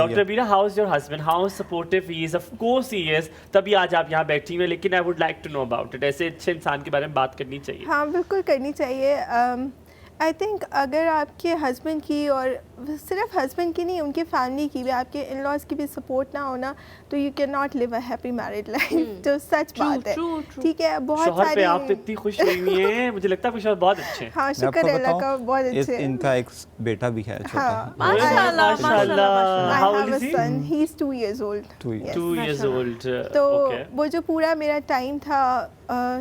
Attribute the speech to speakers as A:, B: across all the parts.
A: Doctor Abeera, how is your husband? How supportive he is? Of course he is. تبھی آج آپ یہاں بیٹھی ہوئے, لیکن I would like to know about it. ایسے اچھے انسان کے بارے میں بات کرنی چاہیے.
B: ہاں بالکل کرنی چاہیے. آئی تھنک اگر آپ کے ہسبینڈ کی, اور صرف ہسبینڈ کی نہیں, ان کی فیملی کی بھی, آپ کے ان لاز کی بھی سپورٹ نہ ہونا, تو you can not live a happy married life. جو سچ بات ہے, ٹھیک ہے. بہت
A: شوہر
B: ساری
A: پہ آپ اتنی خوش ہوئی ہیں, مجھے لگتا ہے آپ کے شوہر بہت اچھے ہیں.
B: ہاں شکر ہے اللہ کا, بہت اچھے ہیں.
C: ان کا ایک بیٹا بھی ہے چھوٹا.
A: ماشاءاللہ. How old is he?
B: He is 2 years old.
A: 2 years old.
B: تو وہ جو پورا میرا ٹائم تھا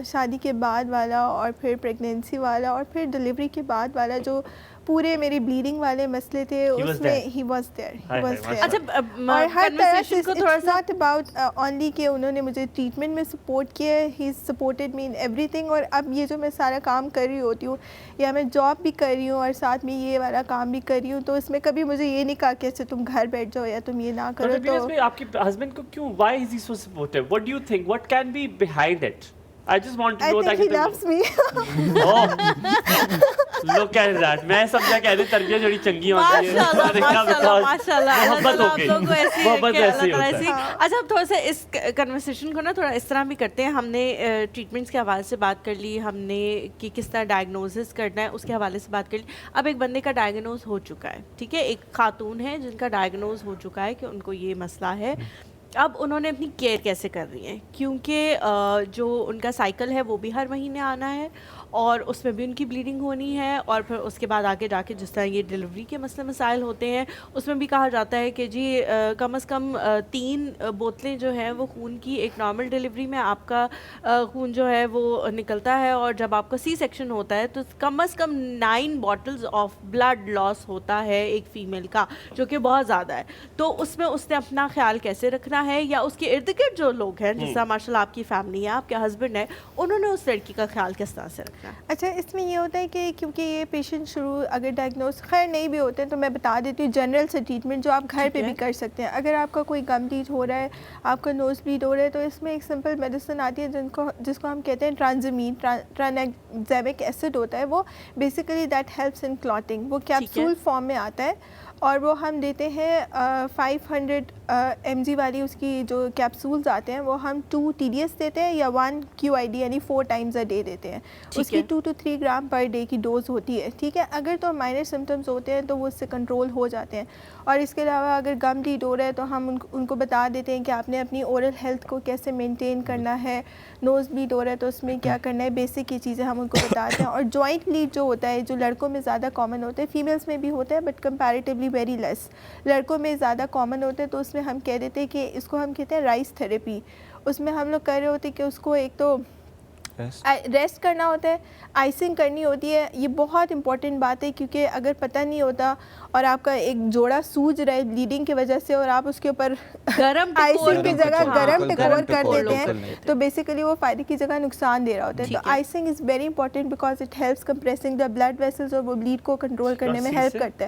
B: شادی کے بعد والا, اور پھر پریگنینسی والا, اور پھر ڈلیوری کے بعد والا, جو پورے میری بلیڈنگ والے مسئلے تھے, اس میں ہی واز دیئر. اور ہر طرح سے اٹس ناٹ اباؤٹ اونلی کہ انہوں نے مجھے ٹریٹمنٹ میں سپورٹ کیا, he supported me in everything. اور اب یہ جو میں سارا کام کر رہی ہوتی ہوں, یا میں جاب بھی کر رہی ہوں اور ساتھ میں یہ والا کام بھی کر رہی ہوں, تو اس میں کبھی مجھے یہ نہیں کہا کہ اچھا تم گھر بیٹھ جاؤ یا تم یہ نہ کرو.
A: تو آپ کے ہسبینڈ کو کیوں, why is he so supportive? What do you think? What can be behind it? I just want to know that.
B: I think he loves me.
A: Oh, look at that. میں سمجھا کہ ایسی تربیت جوڑی چنگی ہوتی ہے. محبت ہو گئی, محبت ایسی ہوتا ہے.
D: اچھا اب تھوڑا سا اس کنورسیشن کو نا تھوڑا اس طرح بھی کرتے ہیں. ہم نے ٹریٹمنٹس کے حوالے سے بات کر لی, ہم نے کہ کس طرح ڈائگنوسس کرنا ہے اس کے حوالے سے بات کر لی. اب ایک بندے کا ڈائگنوز ہو چکا ہے, ٹھیک ہے, ایک خاتون ہے جن کا ڈائگنوز ہو چکا ہے کہ ان کو یہ مسئلہ ہے. اب انہوں نے اپنی کیئر کیسے کر رہی ہیں, کیونکہ جو ان کا سائیکل ہے وہ بھی ہر مہینے آنا ہے, اور اس میں بھی ان کی بلیڈنگ ہونی ہے, اور پھر اس کے بعد آگے جا کے جس طرح یہ ڈلیوری کے مسئلے مسائل ہوتے ہیں اس میں بھی کہا جاتا ہے کہ جی کم از کم 3 بوتلیں جو ہیں وہ خون کی, ایک نارمل ڈلیوری میں آپ کا خون جو ہے وہ نکلتا ہے, اور جب آپ کا سی سیکشن ہوتا ہے تو کم از کم 9 بوٹلز آف بلڈ لاس ہوتا ہے ایک فیمیل کا, جو کہ بہت زیادہ ہے. تو اس میں اس نے اپنا خیال کیسے رکھنا ہے, یا اس کے ارد گرد جو لوگ ہیں, جس طرح ماشاء اللہ آپ کی فیملی ہے, آپ کے ہسبینڈ ہے, انہوں نے اس لڑکی کا خیال کس طرح سے رکھنا؟
B: اچھا اس میں یہ ہوتا ہے کہ کیونکہ یہ پیشنٹ شروع اگر ڈائگنوز خیر نہیں بھی ہوتے ہیں, تو میں بتا دیتی ہوں جنرل سے ٹریٹمنٹ جو آپ گھر پہ بھی کر سکتے ہیں. اگر آپ کا کوئی گم بلیڈ ہو رہا ہے, آپ کا نوز بلیڈ ہو رہا ہے, تو اس میں ایک سمپل میڈیسن آتی ہے جس کو ہم کہتے ہیں ٹرانزمین, ٹرانزیمک ایسڈ ہوتا ہے. وہ basically that helps in clotting. وہ کیپسول فارم میں آتا ہے, اور وہ ہم دیتے ہیں 500 mg والی اس کی جو کیپسولز آتے ہیں, وہ ہم 2 TDS دیتے ہیں, یا 1 QID یعنی 4 times a day دیتے ہیں. اس کی 2 to 3 گرام پر ڈے کی ڈوز ہوتی ہے, ٹھیک ہے. اگر تو مائنر سمٹمز ہوتے ہیں تو وہ اس سے کنٹرول ہو جاتے ہیں. اور اس کے علاوہ اگر گم بلیڈ ہو رہا ہے تو ہم ان کو بتا دیتے ہیں کہ آپ نے اپنی اورل ہیلتھ کو کیسے مینٹین کرنا ہے. نوز بلیڈ ہو رہا ہے تو اس میں کیا کرنا ہے, بیسک یہ چیزیں ہم ان کو بتاتے ہیں. اور جوائنٹ بلیڈ جو ہوتا ہے, جو لڑکوں میں زیادہ کامن ہوتا ہے, فیمیلس میں بھی ہوتا ہے بٹ کمپیریٹیولی ویری لیس, لڑکوں میں زیادہ کامن ہوتا ہے. تو اس میں ہم کہہ دیتے ہیں کہ اس کو ہم کہتے ہیں رائس تھیراپی. اس میں ہم لوگ کر رہے ہوتے ہیں کہ اس کو ایک تو ریسٹ کرنا ہوتا ہے, آئسنگ کرنی ہوتی ہے. یہ بہت امپورٹنٹ بات ہے, کیونکہ اگر پتہ نہیں ہوتا اور آپ کا ایک جوڑا سوج رہا ہے بلیڈنگ کی وجہ سے, اور آپ اس کے اوپر آئسنگ کی جگہ گرم ٹکور کر دیتے ہیں, تو بیسیکلی وہ فائدے کی جگہ نقصان دے رہا ہوتا ہے. تو icing is very important because it helps compressing the blood vessels, اور وہ بلیڈ کو کنٹرول کرنے میں ہیلپ کرتا ہے.